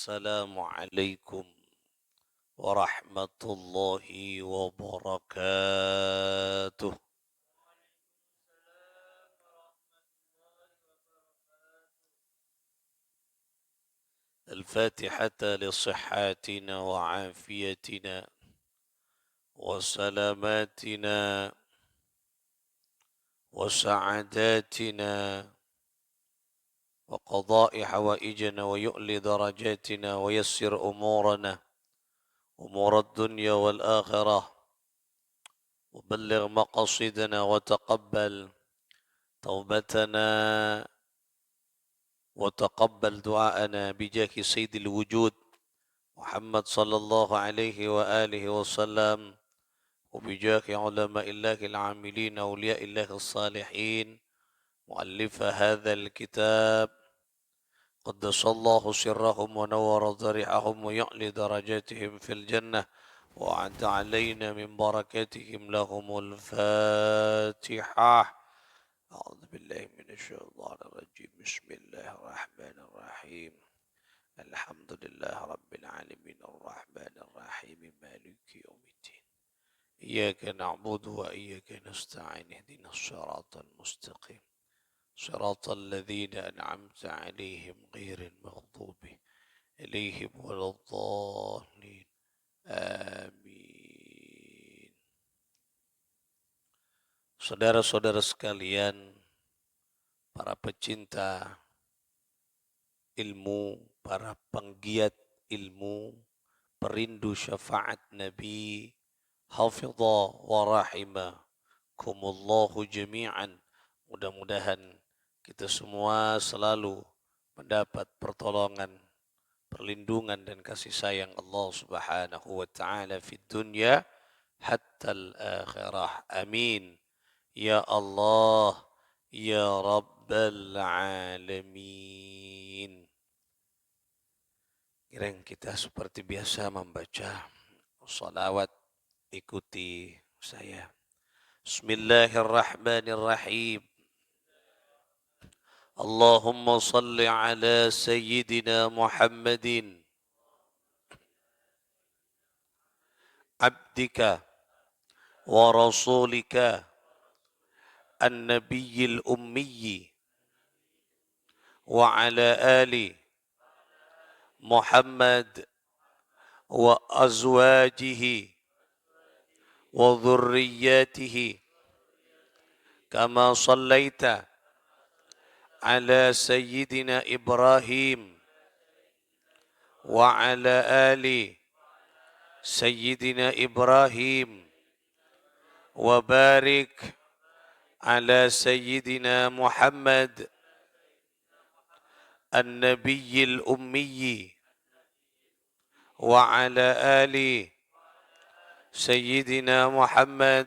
السلام عليكم ورحمة الله وبركاته. الفاتحة لصحاتنا وعافيتنا وسلاماتنا وسعاداتنا وقضاء حوائجنا ويؤلي درجاتنا ويسر أمورنا أمور الدنيا والآخرة وبلغ مقاصدنا وتقبل توبتنا وتقبل دعاءنا بجاه سيد الوجود محمد صلى الله عليه وآله وسلم وبجاه علماء الله العاملين أولياء الله الصالحين مؤلف هذا الكتاب قدس الله سرهم ونور ضريحهم ويعلي درجاتهم في الجنة وأعد علينا من بركاتهم لهم الفاتحة. أعوذ بالله من الشيطان الرجيم. بسم الله الرحمن الرحيم. الحمد لله رب العالمين الرحمن الرحيم مالك يوم الدين. إياك نعبد وإياك نستعين اهدنا الصراط المستقيم صراط الذين أنعمت عليهم غير المغضوب إليهم ولا الضالين آمين. Saudara-saudara sekalian, para pecinta ilmu, para penggiat ilmu, perindu syafaat Nabi, hafidha wa rahimakumullahu jami'an. Mudah-mudahan kita semua selalu mendapat pertolongan, perlindungan dan kasih sayang Allah Subhanahu wa taala fid dunya hatta al-akhirah. Amin. Ya Allah, ya Rabbal alamin. Kiranya kita seperti biasa membaca salawat, ikuti saya. Bismillahirrahmanirrahim. Allahumma salli ala Sayyidina Muhammadin abdika wa rasulika an-nabiyyil ummiyyi wa ala ali Muhammad wa azwajihi wa dhurriyyatihi kama sallaita ala Sayyidina Ibrahim wa ala ali Sayyidina Ibrahim wa barik ala Sayyidina Muhammad an-nabiyyil ummiyyi wa ala ali Sayyidina Muhammad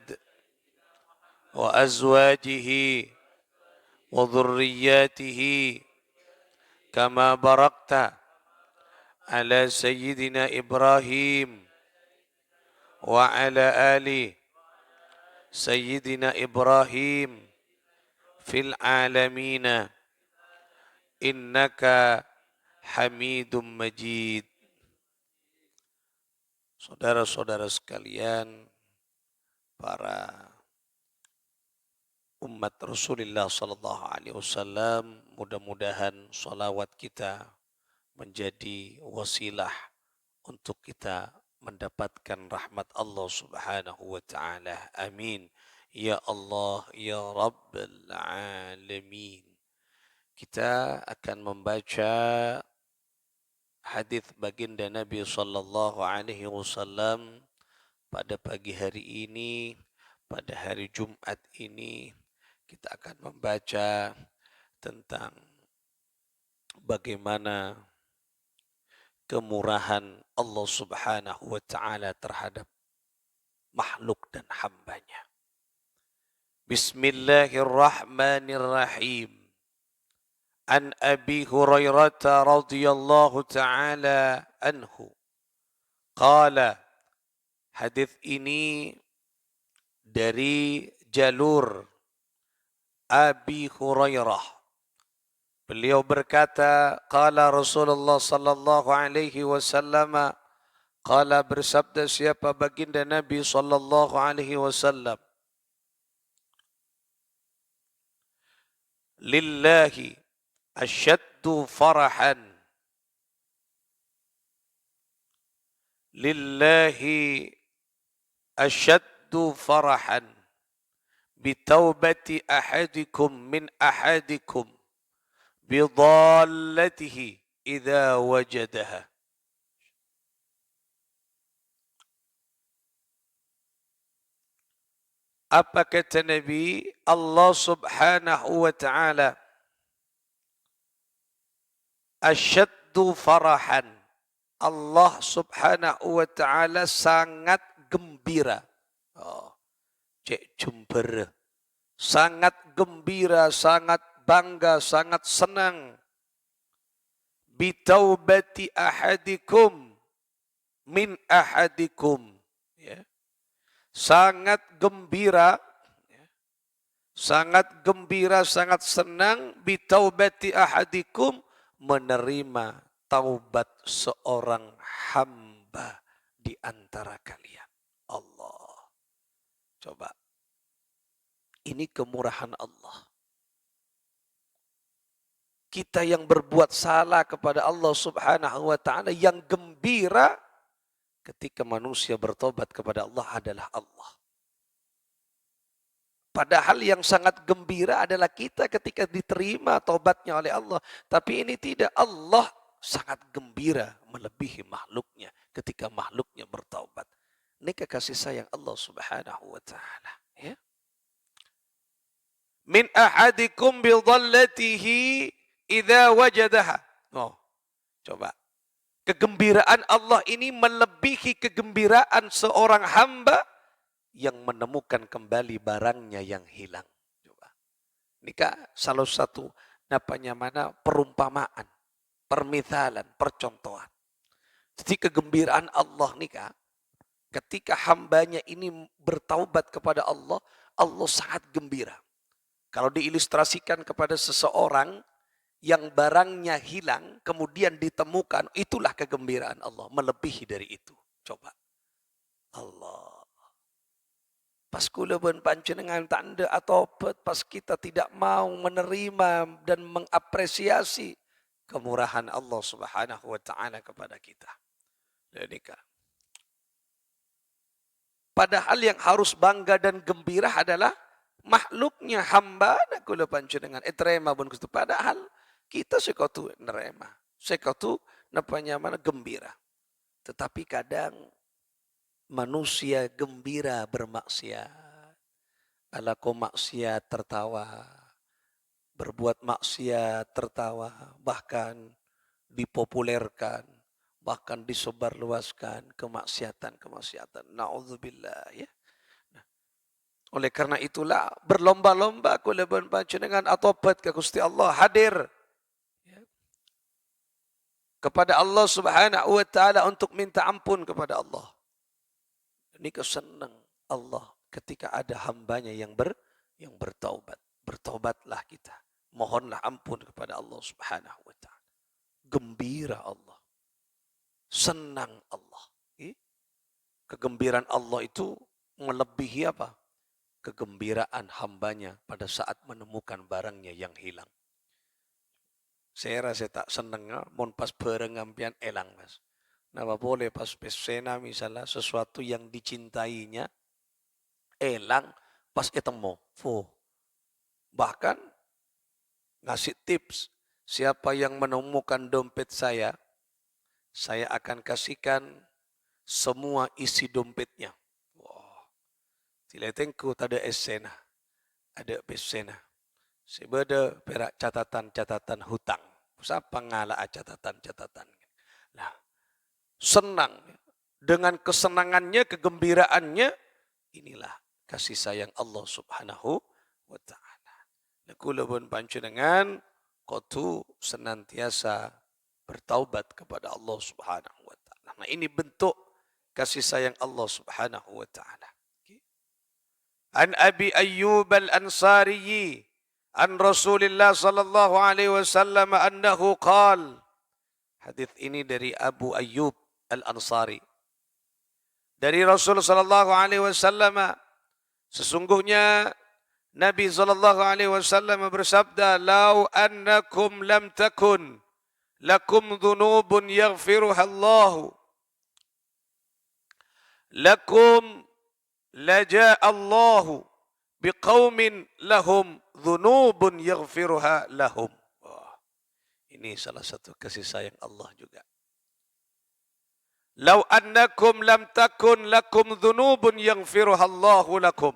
wa azwajihi wa dhurriyyatihi kama barakta ala Sayyidina Ibrahim wa ala ali Sayyidina Ibrahim fil alamina innaka hamidum majid. Saudara-saudara sekalian, para umat Rasulullah sallallahu alaihi wasallam, mudah-mudahan salawat kita menjadi wasilah untuk kita mendapatkan rahmat Allah Subhanahu wa taala. Amin. Ya Allah, ya Rabbal alamin. Kita akan membaca hadis baginda Nabi sallallahu alaihi wasallam pada pagi hari ini, pada hari Jumat ini. Kita akan membaca tentang bagaimana kemurahan Allah Subhanahu wa taala terhadap makhluk dan hambanya. Bismillahirrahmanirrahim. An Abi Hurairah radhiyallahu taala anhu qala, hadis ini dari jalur Abi Hurairah, Beliau berkata, qala Rasulullah sallallahu alaihi wasallam, qala bersabda siapa baginda Nabi sallallahu alaihi wasallam, lillahi asyaddu farahan, lillahi asyaddu farahan bitaubati ahadikum min ahadikum bidallatihi idza wajadaha. Apa kata Nabi? Allah subhanahu wa ta'ala asyaddu farahan. Allah subhanahu wa ta'ala sangat gembira. Oh, cek jumber. Sangat gembira, sangat bangga, sangat senang. Bitaubati ahadikum min ahadikum. Ya. Sangat gembira, sangat senang bitaubati ahadikum, menerima taubat seorang hamba di antara kalian. Allah. Coba. Ini kemurahan Allah. Kita yang berbuat salah kepada Allah subhanahu wa ta'ala, yang gembira ketika manusia bertobat kepada Allah adalah Allah. Padahal yang sangat gembira adalah kita ketika diterima taubatnya oleh Allah. Tapi ini tidak. Allah sangat gembira melebihi makhluknya ketika makhluknya bertaubat. Ini kekasih sayang Allah subhanahu wa ta'ala. Ya. Min ahadikum bidallatihi idza wajadaha. Oh, coba. Kegembiraan Allah ini melebihi kegembiraan seorang hamba yang menemukan kembali barangnya yang hilang. Coba. Ini salah satu perumpamaan, permithalan, percontohan. Jadi kegembiraan Allah ketika hambanya ini bertaubat kepada Allah, Allah sangat gembira. Kalau diilustrasikan kepada seseorang yang barangnya hilang, kemudian ditemukan, itulah kegembiraan Allah. Melebihi dari itu. Coba. Allah. Pas kula pun panjenengan tanda atau pas kita tidak mau menerima dan mengapresiasi kemurahan Allah subhanahu wa ta'ala kepada kita. Padahal yang harus bangga dan gembira adalah makhluknya, hamba dan kula panjenengan. Terima pun Gusti. Padahal kita sekotu nerema, sekotu gembira. Tetapi kadang manusia gembira bermaksiat. Alako maksiat tertawa, berbuat maksiat tertawa, bahkan dipopulerkan, bahkan disebarluaskan kemaksiatan. Na'udzubillah ya. Oleh karena itulah berlomba-lomba kula panjenengan atobat ke Gusti Allah, hadir kepada Allah subhanahu wa ta'ala untuk minta ampun kepada Allah. Ini kesenang Allah ketika ada hambanya yang bertaubat. Bertaubatlah kita. Mohonlah ampun kepada Allah subhanahu wa ta'ala. Gembira Allah. Senang Allah. Kegembiraan Allah itu melebihi apa? Kegembiraan hambanya pada saat menemukan barangnya yang hilang. Saya rasa tak senang, mon pas berengampian elang mas. Napa boleh pas pesena misalnya sesuatu yang dicintainya elang pas ketemu. Bahkan ngasih tips, siapa yang menemukan dompet saya akan kasihkan semua isi dompetnya. Wah, tiletengku tada esena, ada pesena. Sebeda perak catatan hutang. Siapa ngalah catatan. Nah, senang. Dengan kesenangannya, kegembiraannya, inilah kasih sayang Allah subhanahu wa ta'ala. Kula pun panjenengan kotu senantiasa bertaubat kepada Allah subhanahu wa ta'ala. Nah, ini bentuk kasih sayang Allah subhanahu wa ta'ala. An Abi Ayyub al-Ansari an Rasulillah sallallahu alaihi wasallam annahu qala. Hadis ini dari Abu Ayyub Al-Ansari. Dari Rasul sallallahu alaihi wasallam, sesungguhnya Nabi sallallahu alaihi wasallam bersabda, "Lau annakum lam takun lakum dhunubun yaghfiruha Allah, lakum laja'a Allah biqaumin lahum dhunubun yaghfiruha lahum." Wah, ini salah satu kasih sayang Allah juga. Lau annakum lam takun lakum dhunubun yaghfiruha Allahu lakum.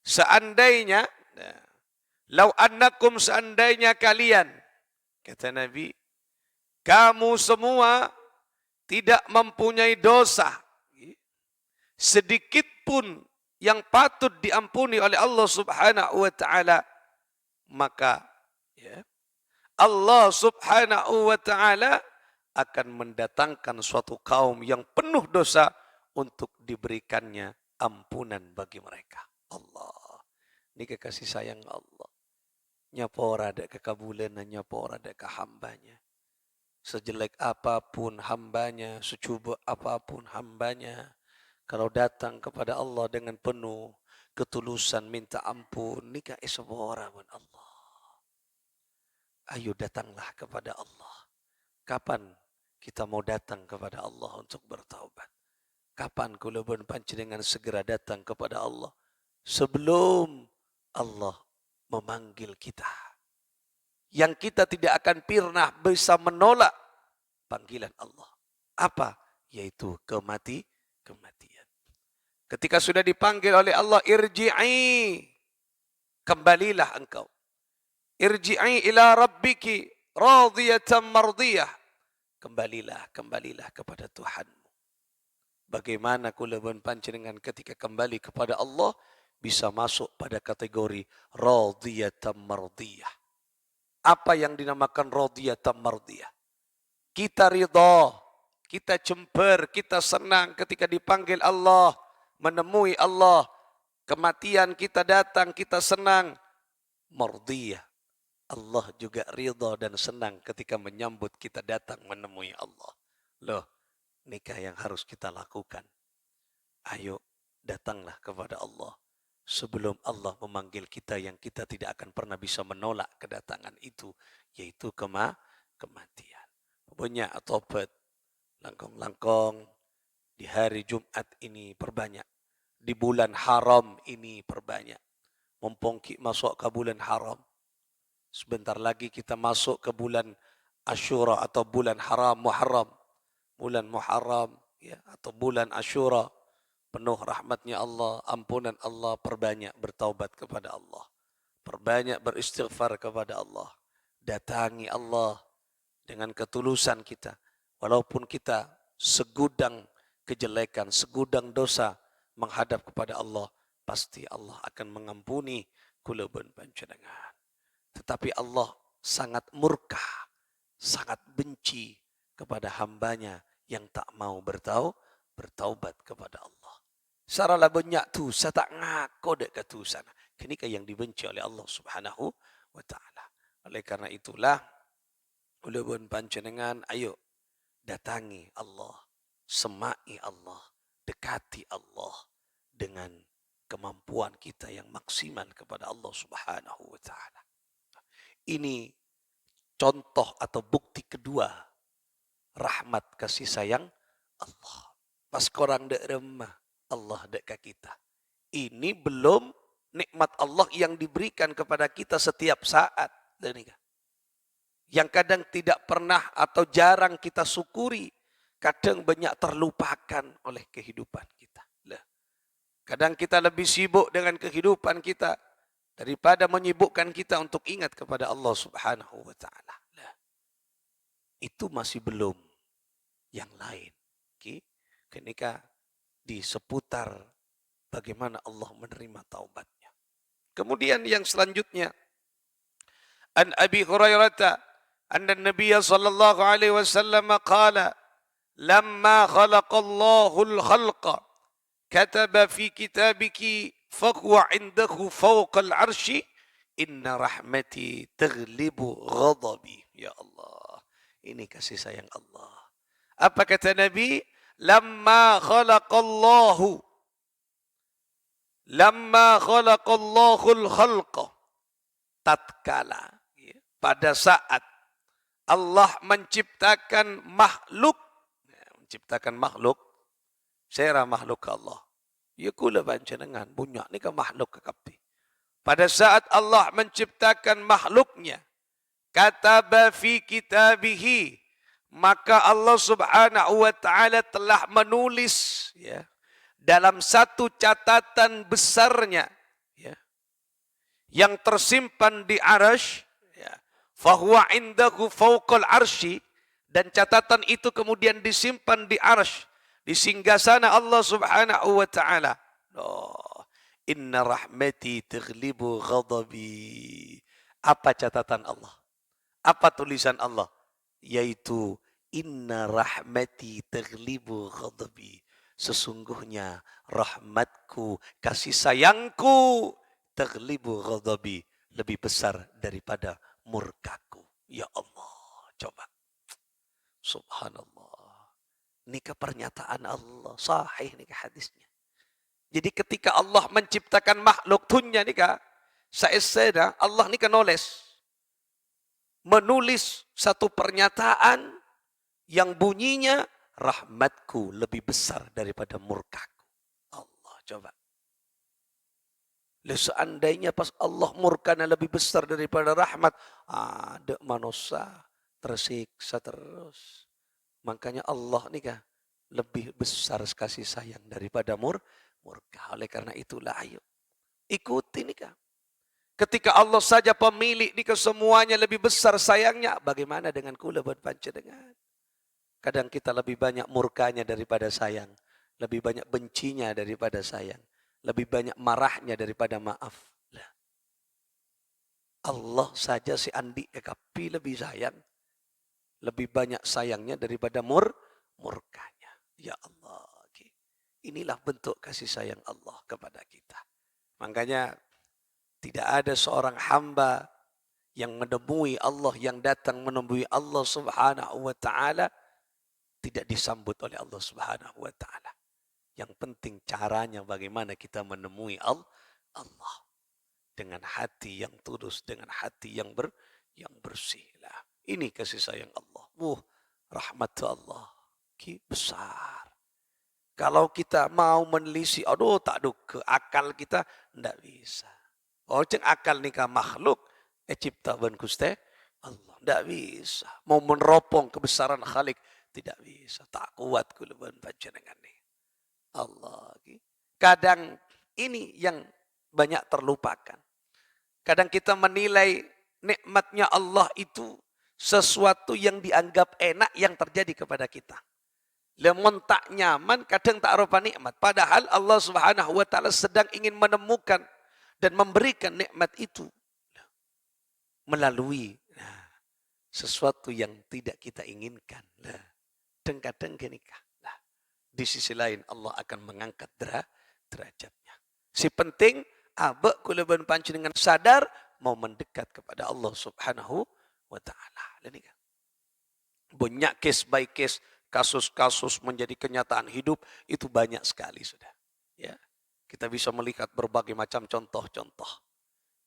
Seandainya, lau annakum, seandainya kalian, kata Nabi, kamu semua tidak mempunyai dosa sedikit pun yang patut diampuni oleh Allah Subhanahu wa taala, maka Allah Subhanahu wa taala akan mendatangkan suatu kaum yang penuh dosa untuk diberikannya ampunan bagi mereka. Allah, ini kekasih sayang Allah. Nyapora ada kekabulan, nyapora ada kehambanya. Sejelek apapun hambanya, secuba apapun hambanya, kalau datang kepada Allah dengan penuh ketulusan minta ampun, nikah isbora pun Allah. Ayo datanglah kepada Allah. Kapan kita mau datang kepada Allah untuk bertaubat? Kapan kulubun panjenengan segera datang kepada Allah? Sebelum Allah memanggil kita. Yang kita tidak akan pernah bisa menolak panggilan Allah. Apa? Yaitu kematian. Ketika sudah dipanggil oleh Allah, irji'i, kembalilah engkau. Irji'i ila rabbiki radiyatan mardiyah. Kembalilah kepada Tuhanmu. Bagaimana kulubun panjenengan ketika kembali kepada Allah bisa masuk pada kategori radiyatan mardiyah. Apa yang dinamakan radiyatan mardiyah? Kita ridha, kita jember, kita senang ketika dipanggil Allah, menemui Allah. Kematian kita datang, kita senang. Mardiyah. Allah juga ridha dan senang ketika menyambut kita datang menemui Allah. Loh, nikah yang harus kita lakukan. Ayo, datanglah kepada Allah. Sebelum Allah memanggil kita yang kita tidak akan pernah bisa menolak kedatangan itu. Yaitu kematian. Punya tobat, langkong-langkong. Di hari Jumat ini perbanyak. Di bulan haram ini perbanyak. Mumpung masuk ke bulan haram. Sebentar lagi kita masuk ke bulan Asyura atau bulan haram Muharram. Bulan Muharram ya, atau bulan Asyura. Penuh rahmatnya Allah, ampunan Allah, perbanyak bertaubat kepada Allah. Perbanyak beristighfar kepada Allah. Datangi Allah dengan ketulusan kita. Walaupun kita segudang kejelekan, segudang dosa menghadap kepada Allah, pasti Allah akan mengampuni kulubun panjenengan. Tetapi Allah sangat murka, sangat benci kepada hambanya yang tak mau bertaubat kepada Allah. Saralah banyak tu, saya tak ngaku dek ke tu sana. Kenika yang dibenci oleh Allah Subhanahu wa ta'ala. Oleh karena itulah, ulubun panjenengan, ayo datangi Allah, semai Allah, dekati Allah dengan kemampuan kita yang maksimal kepada Allah Subhanahu wa ta'ala. Ini contoh atau bukti kedua rahmat kasih sayang Allah. Pas korang dek remah, Allah dek kita. Ini belum nikmat Allah yang diberikan kepada kita setiap saat. Yang kadang tidak pernah atau jarang kita syukuri. Kadang banyak terlupakan oleh kehidupan kita. Kadang kita lebih sibuk dengan kehidupan kita daripada menyibukkan kita untuk ingat kepada Allah Subhanahu wa ta'ala. Itu masih belum. Yang lain. Ketika di seputar bagaimana Allah menerima taubatnya. Kemudian yang selanjutnya. An Abi Hurairah anna Nabiya sallallahu alaihi wasallam qala lamma khalaqallahu al-khalqa kataba fi kitabiki فهو عنده فوق العرش Inna rahmati taghlibu ghadabi. Ya Allah. Ini kasih sayang Allah. Apa kata Nabi? Lamma khalaqallahul khalqa. Tatkala. Ya, pada saat Allah menciptakan makhluk. Menciptakan makhluk. Saya makhluk Allah. Ya kula panjenengan. Bunyak ni ke makhluk ke kapti. Pada saat Allah menciptakan makhluknya. Kataba fi kitabihi. Maka Allah subhanahu wa ta'ala telah menulis. Ya, dalam satu catatan besarnya. Ya, yang tersimpan di arasy. Ya, fahuwa indahu fauqal arsy. Dan catatan itu kemudian disimpan di arasy. Di singgasana Allah subhanahu wa ta'ala. Oh, inna rahmati taghlibu ghadabi. Apa catatan Allah? Apa tulisan Allah? Yaitu inna rahmati taghlibu ghadabi. Sesungguhnya rahmatku, kasih sayangku, taghlibu ghadabi, lebih besar daripada murkaku. Ya Allah, coba. Subhanallah. Ini pernyataan Allah. Sahih ini hadisnya. Jadi ketika Allah menciptakan makhluk dunia ni saya Allah ni menulis satu pernyataan yang bunyinya rahmatku lebih besar daripada murkaku. Allah coba. Seandainya pas Allah murkanya lebih besar daripada rahmat, ada manusia tersiksa terus. Makanya Allah ni lebih besar kasih sayang daripada murka. Oleh karena itulah ayo ikuti ni Ketika Allah saja pemilik ni semuanya lebih besar sayangnya, bagaimana dengan kula buat panjenengan? Kadang kita lebih banyak murkanya daripada sayang, lebih banyak bencinya daripada sayang, lebih banyak marahnya daripada maaf. Allah saja si Andi kapi lebih sayang, lebih banyak sayangnya daripada murkanya. Ya Allah. Inilah bentuk kasih sayang Allah kepada kita. Makanya tidak ada seorang hamba yang menemui Allah, yang datang menemui Allah subhanahu wa ta'ala, tidak disambut oleh Allah subhanahu wa ta'ala. Yang penting caranya bagaimana kita menemui Allah. Dengan hati yang tulus, dengan hati yang bersih. Ini kasih sayang Allah. Rahmat Allah besar. Kalau kita mau menelisik, aduh tak ada ke akal kita, tidak bisa. Oh, ceng akal ni makhluk, cipta ban Gusti Allah. Tidak bisa. Mau meneropong kebesaran Khalik, tidak bisa. Tak kuat kula ban panjenengan ni. Allah. Kadang ini yang banyak terlupakan. Kadang kita menilai nikmatnya Allah itu sesuatu yang dianggap enak yang terjadi kepada kita. Lemon tak nyaman, kadang tak rupa nikmat. Padahal Allah subhanahu wa ta'ala sedang ingin menemukan dan memberikan nikmat itu melalui sesuatu yang tidak kita inginkan. Dan kadang kenikah. Di sisi lain Allah akan mengangkat derajatnya. Si penting, abek kulaban panjenengan sadar mau mendekat kepada Allah subhanahu wa ta'ala. Banyak case by case, kasus-kasus menjadi kenyataan hidup itu banyak sekali sudah. Ya, kita bisa melihat berbagai macam contoh-contoh.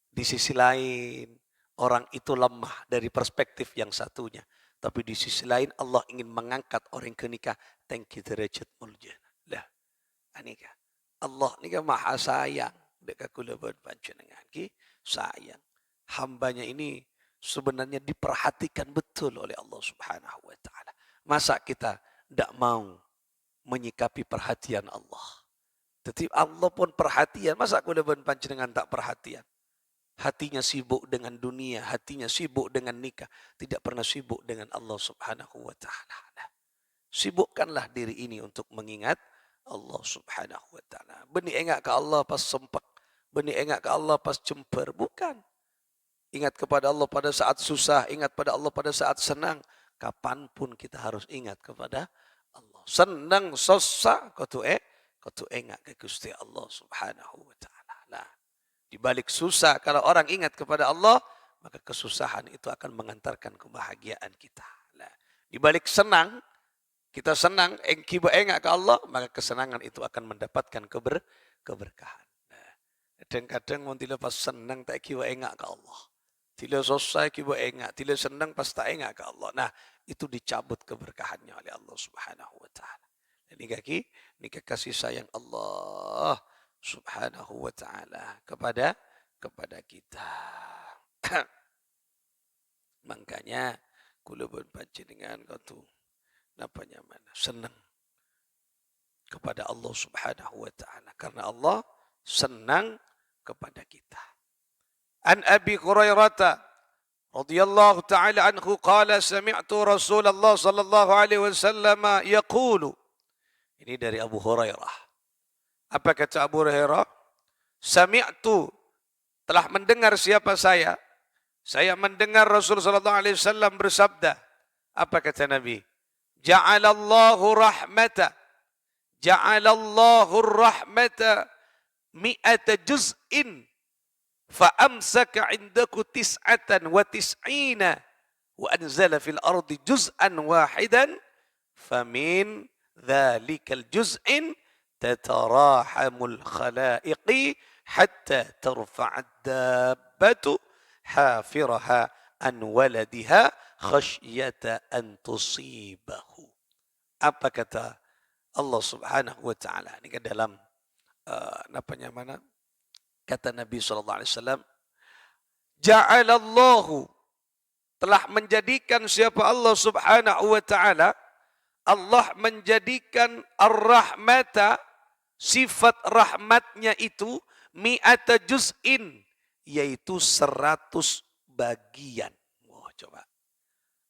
Di sisi lain orang itu lemah dari perspektif yang satunya, tapi di sisi lain Allah ingin mengangkat orang ke nikah tinggi derajat mulia. Lah, anika Allah ni maha sayang dekat kula buat panjenengan ki sayang. Hambanya ini sebenarnya diperhatikan betul oleh Allah subhanahu wa ta'ala. Masa kita tidak mau menyikapi perhatian Allah? Tetapi Allah pun perhatian. Masa aku leban panjenengan tak perhatian? Hatinya sibuk dengan dunia, hatinya sibuk dengan nikah, tidak pernah sibuk dengan Allah subhanahu wa ta'ala. Sibukkanlah diri ini untuk mengingat Allah subhanahu wa ta'ala. Benih ingat ke Allah pas sempak, benih ingat ke Allah pas jemper. Bukan. Ingat kepada Allah pada saat susah, ingat pada Allah pada saat senang. Kapanpun kita harus ingat kepada Allah. Senang, susah, kau tu ingat ke Gusti Allah subhanahu wa ta'ala. Di balik susah, kalau orang ingat kepada Allah, maka kesusahan itu akan mengantarkan kebahagiaan kita. Nah, di balik senang, kita senang, kiba engak ke Allah, maka kesenangan itu akan mendapatkan keberkahan. Nah, kadang-kadang mau lepas senang tak kiba engak ke Allah. Tidak selesai kiba engak, tidak senang pas tak engak ke Allah. Nah, itu dicabut keberkahannya oleh Allah Subhanahu wa taala. Ini kasih sayang Allah Subhanahu wa taala kepada kita. Makanya kula pun panjenengan kau tu napanya mana senang kepada Allah Subhanahu wa taala karena Allah senang kepada kita. An Abi Hurairah radhiyallahu taala anhu qala sami'tu Rasulullah sallallahu alaihi wasallam yaqulu. Ini dari Abu Hurairah. Apa kata Abu Hurairah? Sami'tu, telah mendengar siapa saya? Saya mendengar Rasul sallallahu alaihi wasallam bersabda. Apa kata Nabi? Ja'alallahu rahmata. Ja'alallahu rahmata mi'ata juz'in fa'amsaka 'indaku tis'atan wa tis'ina wa anzala fil ardi juz'an wahidan famin dhalikal juz'in tatarahamul khalaiqi hatta tarfa'ad dabbatu hafiraha an waladiha khasyata an tusibahu. Apa kata Allah Subhanahu wa taala? Ini kan dalam mana? Kata Nabi sallallahu alaihi wasallam, ja'alallahu, telah menjadikan siapa Allah Subhanahu wa taala, Allah menjadikan ar-rahmata, sifat rahmatnya itu mi'ata juz'in, yaitu 100 bagian. Wah, coba.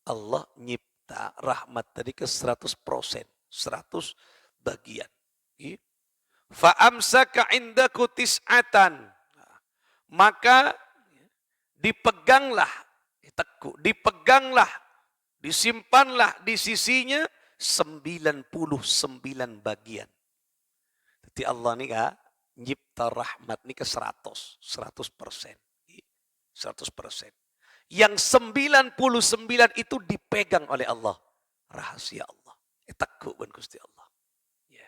Allah nyipta rahmat tadi ke 100%, 100 bagian. Fa'amsaka indaku tis'atan. Maka dipeganglah, disimpanlah di sisinya 99 bagian. Jadi Allah ni ka nyipta rahmat ni ke 100%. 100%. Yang 99 itu dipegang oleh Allah. Rahasia Allah. Takut pun Gusti Allah. Ya.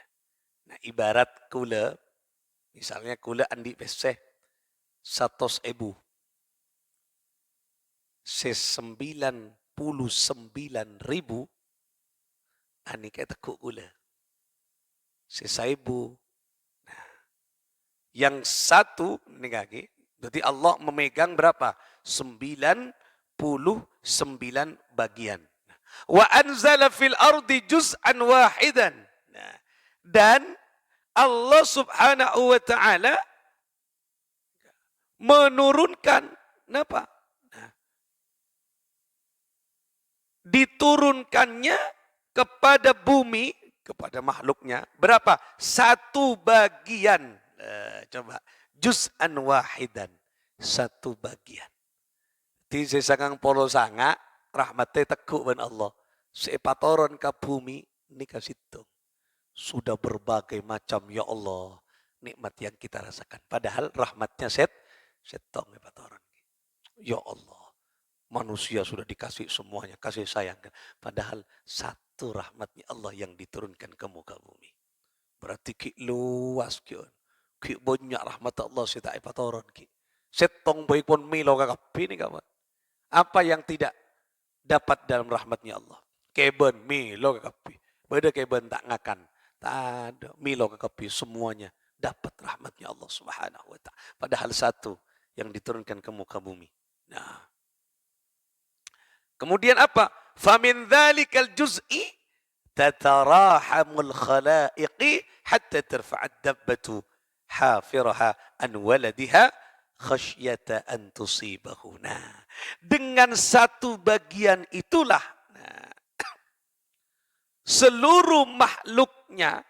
Nah, ibarat kula, misalnya kula andi peseh 100.000. 99.000 ani kata kula. 1.000. Nah, yang satu ni kaki, berarti Allah memegang berapa? 99 bagian. Wa anzala fil ardi juz'an wahidan. Nah, dan Allah Subhanahu wa taala menurunkan apa? Nah, diturunkannya kepada bumi, kepada makhluknya berapa? 1 bagian. Coba juz'an wahidan, 1 bagian. Di sesangang polo sanga rahmatnya tekuk ban Allah. Sepatoron ke bumi ini kasih tung. Sudah berbagai macam ya Allah nikmat yang kita rasakan. Padahal rahmatnya setong patoron. Ya Allah. Manusia sudah dikasih semuanya, kasih sayang. Padahal 1 rahmatnya Allah yang diturunkan ke muka bumi. Berarti ki luas ki. Ki banyak rahmat Allah sita patoron ki. Setong baik pun milo kakapi ni kawan. Apa yang tidak dapat dalam rahmatnya Allah? Keben milo kakapi. Beda keben tak ngakan. Tak ada milo kakapi, semuanya dapat rahmatnya Allah Subhanahu wa taala. Padahal 1 yang diturunkan ke muka bumi. Nah, kemudian apa? Famin dzalikal juz'i tatarahamul khalaiqi hatta tarfa'ad dabbatu hafiraha an waladiha khasyata an tusibahu. Nah, dengan 1 bagian itulah seluruh makhluknya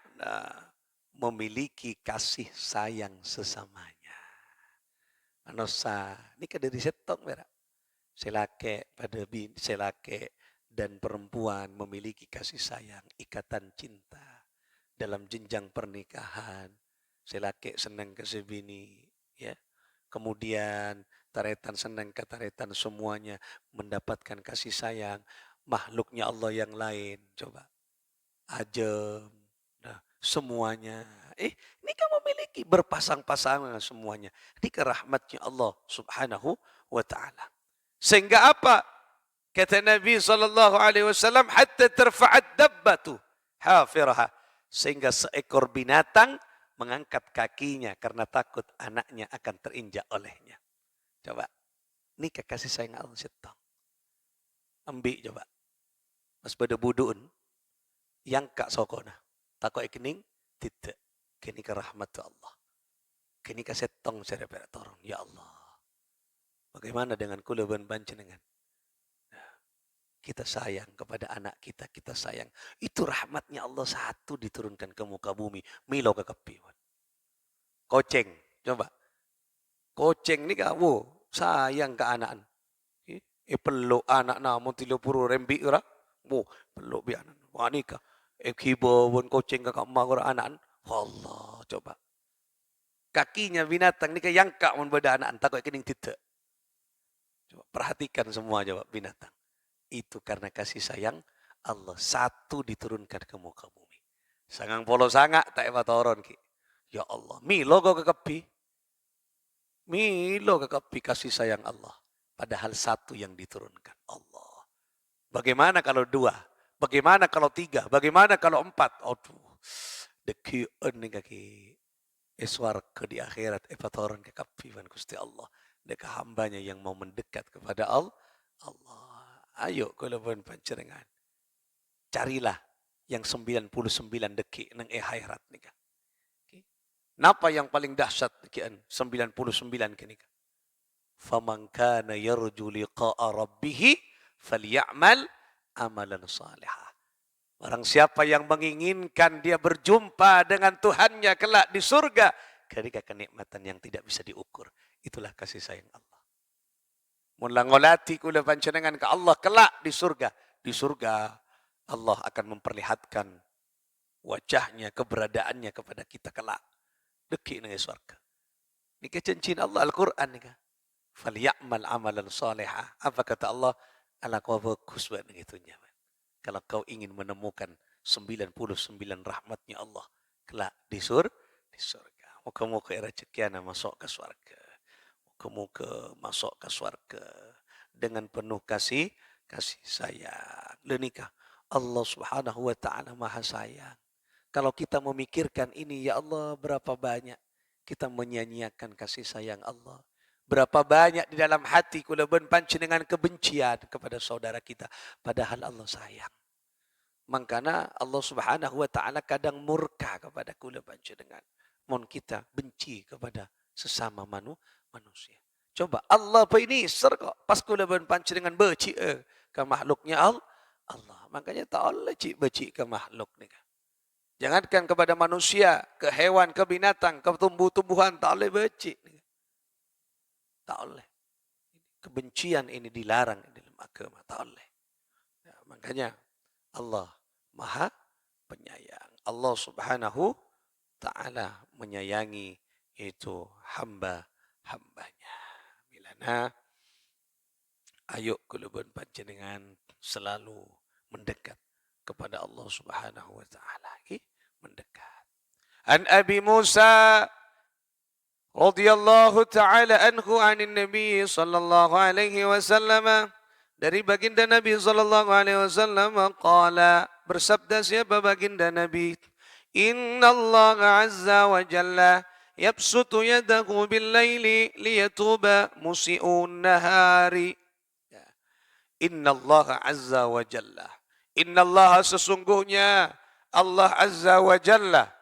memiliki kasih sayang sesamanya. Manusia, ini kan dari setong berak. Selake pada selake dan perempuan memiliki kasih sayang, ikatan cinta dalam jenjang pernikahan. Selake senang ke sebini, ya. kemudian taretan senang kataretan semuanya mendapatkan kasih sayang makhluknya Allah yang lain. Coba ajem, nah, semuanya. Ini kan memiliki berpasang-pasangan semuanya. Ini kerahmatnya Allah Subhanahu wa taala. Sehingga apa? Kata Nabi sallallahu alaihi wasallam, hatta terfa'at dabbatu hafiraha. Sehingga seekor binatang mengangkat kakinya karena takut anaknya akan terinjak olehnya. Coba, ini kasih sayang Allah setong. Ambil coba. Mas pada buduun, yang kak sokona. Takut ikening, tidak. Kini ke rahmat Allah. Kini ke setong saya torong. Ya Allah. Bagaimana dengan kulaban panjenengan? Kita sayang kepada anak kita, kita sayang. Itu rahmatnya Allah satu diturunkan ke muka bumi. Milo ke kepi. Koceng, coba. Koceng ni kamu sayang ke anak. Peluk anak namun 30 rembi ora. Peluk bi anak. Wah nikah. Kibo pun koceng ke kamar anak. Allah, coba. Kakinya binatang ni yang kak mun beda anak. Takut kening tidak. Coba perhatikan semua coba binatang. Itu karena kasih sayang Allah. Satu diturunkan ke muka bumi. Sangang polo sangak tak evatoron ki. Ya Allah. Milo kau kekepi. Milo kekepi kasih sayang Allah. Padahal satu yang diturunkan Allah. Bagaimana kalau dua? Bagaimana kalau tiga? Bagaimana kalau empat? Aduh. Dekian nih kaki. Eswarga di akhirat. Evatoron kekepi. Gusti Allah. Deka hambanya yang mau mendekat kepada Allah. Ayo kalau pun panjenengan. Carilah yang 99 detik nang akhirat nika. Napa yang paling dahsyat kian 99 kini. Faman kana yarju liqa'a rabbih falyamal amalan salihah. Barang siapa yang menginginkan dia berjumpa dengan Tuhannya kelak di surga, ketika kenikmatan yang tidak bisa diukur. Itulah kasih sayang Allah. Mula ngolati kula panjenengan ke Allah kelak di surga. Di surga Allah akan memperlihatkan wajahnya, keberadaannya kepada kita kelak. Deki nih surga. Ini kecancin Allah Al-Quran nih. Falyamal amalan salihah. Apa kata Allah? Ala kau bagus banget gitunya. Kalau kau ingin menemukan 99 rahmatnya Allah kelak di surga. Muka-muka rezekiana masuk ke surga. Muka-muka masuk ke surga dengan penuh kasih sayang. Lenikah Allah Subhanahu wa taala Maha sayang. Kalau kita memikirkan ini, ya Allah, berapa banyak kita menyanyiakan kasih sayang Allah. Berapa banyak di dalam hati kula benpanci dengan kebencian kepada saudara kita. Padahal Allah sayang. Makanya Allah Subhanahu wa taala kadang murka kepada kula panjenengan. Mon kita benci kepada sesama manusia. Coba Allah apa ini kok pas kula panjenengan benci ke makhluknya Allah. Makanya tak boleh benci ke makhluk ni. Jangankan kepada manusia, ke hewan, ke binatang, ke tumbuh-tumbuhan tak boleh benci. Tak boleh. Kebencian ini dilarang di dalam agama, tak boleh. Ya, makanya Allah Maha Penyayang. Allah Subhanahu Ta'ala menyayangi itu hamba-hambanya. Bilana ayo kulubun panjenengan selalu mendekat kepada Allah Subhanahu wa taala. Mendekat. An Abi Musa radhiyallahu taala anhu anin Nabi sallallahu alaihi wasallam, dari baginda Nabi sallallahu alaihi wasallam qala, bersabda siapa baginda Nabi, Inna Allah azza wa jalla yabsutu yadahu bil laili liyatuba musi'un nahari. Inna Allah azza wa jalla, Inna Allah sesungguhnya Allah azza wa jalla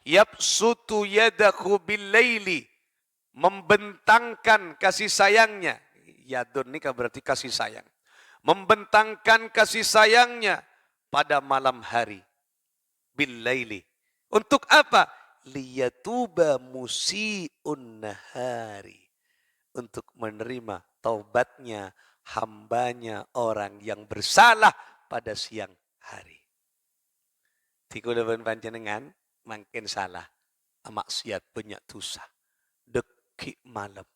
yabsutu yadahu bil laili, membentangkan kasih sayangnya. Yadun ini berarti kasih sayang. Membentangkan kasih sayangnya pada malam hari. Bil laili. Untuk apa? Liyatuba musi'un nahari. Untuk menerima taubatnya hambanya orang yang bersalah pada siang hari. Tikuleban panjenengan makin salah, maksiat banyak dosa. Deki malam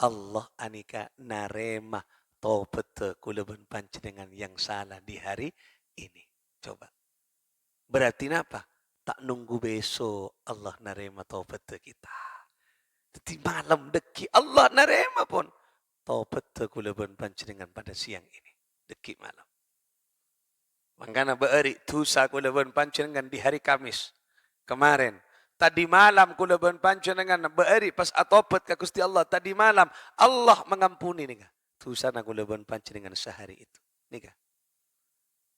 Allah anika narema taubat kula ben panjenengan yang salah di hari ini. Coba. Berarti apa? Tak nunggu besok Allah narema taubat kita. Jadi malam deki Allah narema pun taubat kula ben panjenengan pada siang ini. Deki malam. Mangkana beeri tusa kula ben panjenengan di hari Kamis kemarin. Tadi malam kula ben panjenengan beeri pas atobat ka Gusti Allah. Tadi malam Allah mengampuni nika. Tusa na kula ben panjenengan sehari itu. Nika.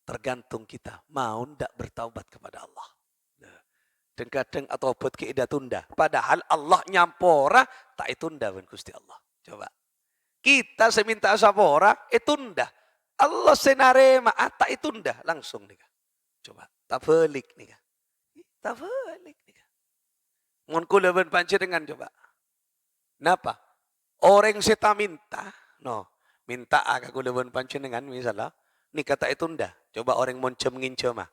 Tergantung kita mau ndak bertaubat kepada Allah. Dan kadang atobat ke ida tunda. Padahal Allah nyampora tak itunda ben Gusti Allah. Coba. Kita seminta sapora itunda. Allah senarema tak itunda langsung nika. Coba. Tak belik nika. Tak belik nika. Mun kula ben panjenengan coba. Napa? Orang seta minta, minta aga kula ben panjenengan misalnya, nika tak itunda. Coba orang mon ngincem mah.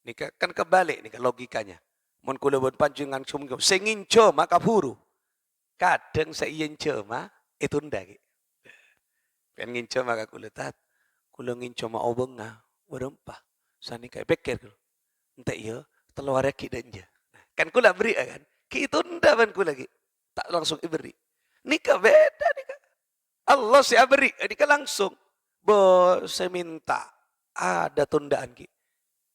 Nika kan kebalik nika logikanya. Mun kula ben panjenengan sing ngincem mah kaburu. Kadang saya ngincem mah itunda ki. Pen ngincem mah kula tat. Kula ngincem mah obenga, berempah. Sani kayak pikir kula. Ente iya telur ki danja. Kan kula beri kan. Ki itunda ban kula ki. Tak langsung iberi. Nika beda nika. Allah saya beri, nika langsung. Saya minta ada tundaan ki.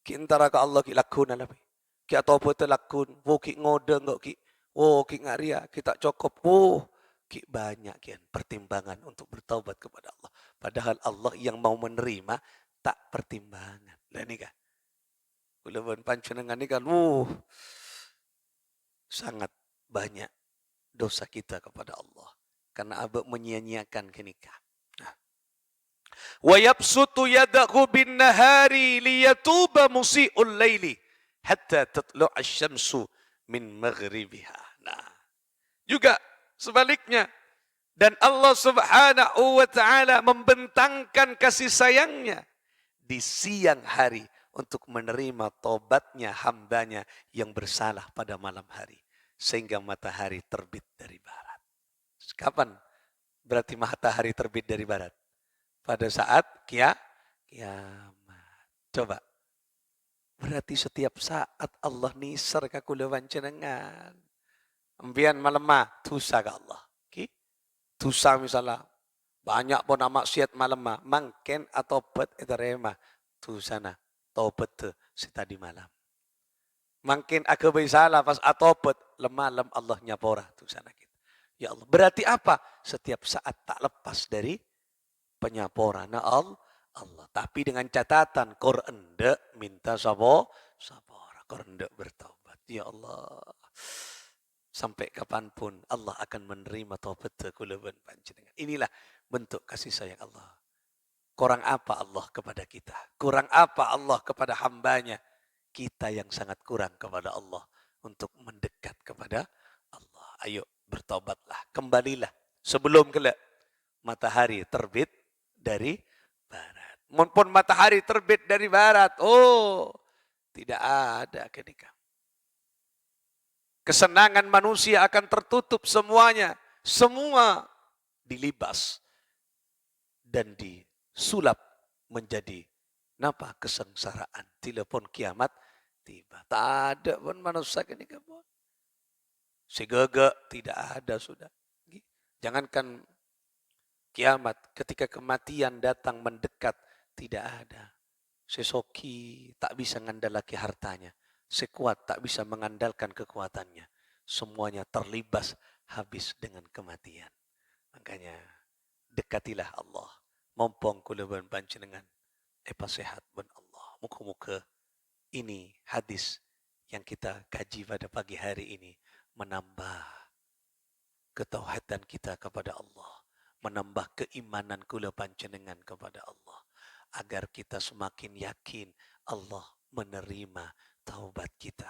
Ki antara ka Allah ki lakun alapi. Ki atau apa tu lakun. Ki ngode enggak ki. Ki ngaria, ki tak cukup. Ki banyak kian pertimbangan untuk bertaubat kepada Allah. Padahal Allah yang mau menerima tak pertimbangan. Lah nika. Kula ban panjenengan nika sangat banyak dosa kita kepada Allah. Karena abang menyia-nyiakan kenikah. Wa yabsutu yadahu bin nahari liyatuba musi'ul laili hatta tatlu'a syamsu min maghribiha. Nah, juga sebaliknya. Dan Allah subhanahu wa ta'ala membentangkan kasih sayangnya di siang hari untuk menerima tobatnya hambanya yang bersalah pada malam hari. Sehingga matahari terbit dari barat. Kapan berarti matahari terbit dari barat? Pada saat kiamat. Coba. Berarti setiap saat Allah nisar ka kula panjenengan. Ambian malemah tusa ka Allah. Tusa misalnya banyak pun maksiat malemah, mangken atau bet etarema tusana tobat setadi malam. Mungkin aku salah pas atobat lemalam Allah nyapora tu sana kita. Ya Allah. Berarti apa? Setiap saat tak lepas dari penyaporan Allah. Tapi dengan catatan Quran minta sabora. Quran bertaubat. Ya Allah. Sampai kapanpun Allah akan menerima taubat kulaban panjenengan. Inilah bentuk kasih sayang Allah. Kurang apa Allah kepada kita? Kurang apa Allah kepada hambanya? Kita yang sangat kurang kepada Allah untuk mendekat kepada Allah. Ayo bertobatlah, kembalilah sebelum kelak matahari terbit dari barat. Mumpun matahari terbit dari barat, tidak ada ketika. Kesenangan manusia akan tertutup semuanya, semua dilibas dan disulap menjadi napa kesengsaraan. Telepon kiamat tiba. Tak ada pun manusia ini pun. Segega tidak ada sudah. Jangankan kiamat, ketika kematian datang mendekat, tidak ada. Sesoki tak bisa mengandalkan hartanya. Sekuat tak bisa mengandalkan kekuatannya. Semuanya terlibas habis dengan kematian. Makanya dekatilah Allah. Mompong kulaban panjenengan. Sehat ben Allah. Muka-muka ini hadis yang kita kaji pada pagi hari ini menambah ketauhidan kita kepada Allah, menambah keimanan kula panjenengan kepada Allah, agar kita semakin yakin Allah menerima taubat kita.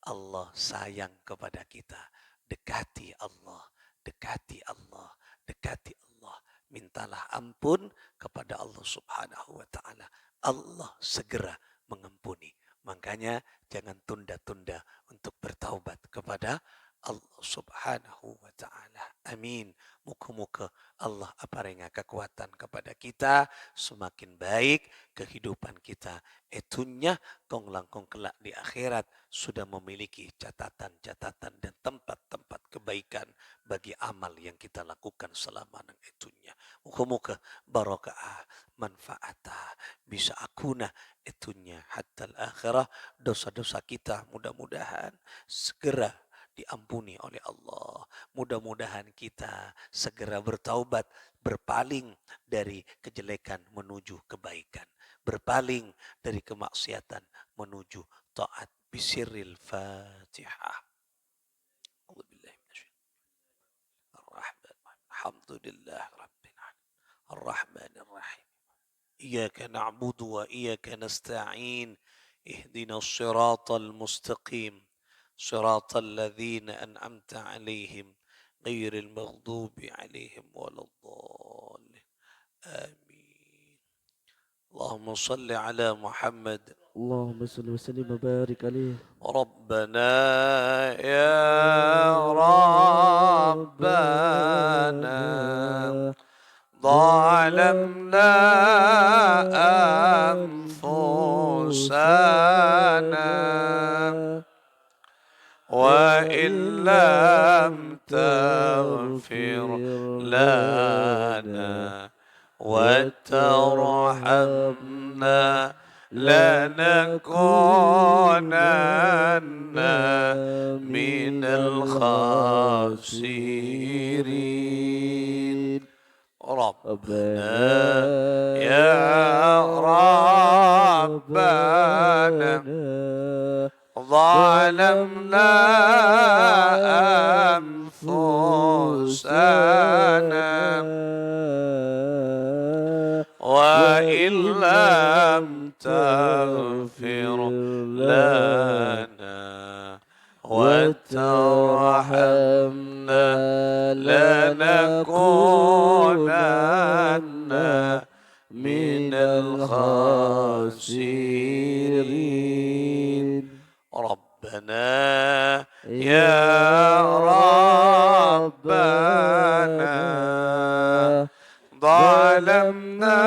Allah sayang kepada kita. Dekati Allah, dekati Allah, dekati Allah. Mintalah ampun kepada Allah Subhanahu wa taala. Allah segera mengampuni. Makanya jangan tunda-tunda untuk bertaubat kepada Allah subhanahu wa ta'ala. Amin. Muka-muka Allah aparenga kekuatan kepada kita, semakin baik kehidupan kita. Etunya kong langkong kelak di akhirat sudah memiliki catatan-catatan dan tempat-tempat kebaikan bagi amal yang kita lakukan selama nang etunya. Muka-muka barokah manfaatah bisa akuna etunya hatta akhirah, dosa-dosa kita mudah-mudahan segera diampuni oleh Allah. Mudah-mudahan kita segera bertaubat, berpaling dari kejelekan menuju kebaikan, berpaling dari kemaksiatan menuju taat. Bisirril Fatihah. Alhamdulillah Rabbil Alamin. Ar-Rahmanir Rahim. إياك نعبد وإياك نستعين اهدنا الصراط المستقيم صراط الذين أنعمت عليهم غير المغضوب عليهم ولا الضالين آمين. اللهم صل على محمد اللهم صل وسلم وبارك عليه. ربنا يا ربنا ظلمنا أنفسنا وإن لم تغفر لنا وترحمنا لنكونن من الخاسرين. ربنا يا ربنا ظلمنا أنفسنا وإن لم تغفر لنا وترحمنا لنكونن من الخاسرين. ربنا يا ربنا ظلمنا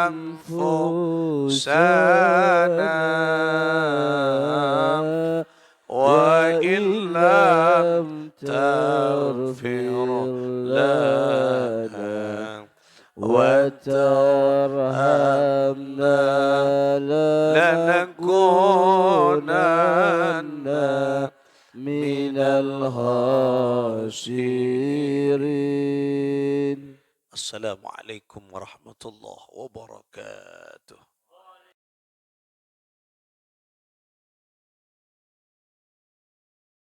أنفسنا وإن لم تغفر لنا وترحمنا لنكونن من الخاسرين. السلام عليكم ورحمة الله وبركاته.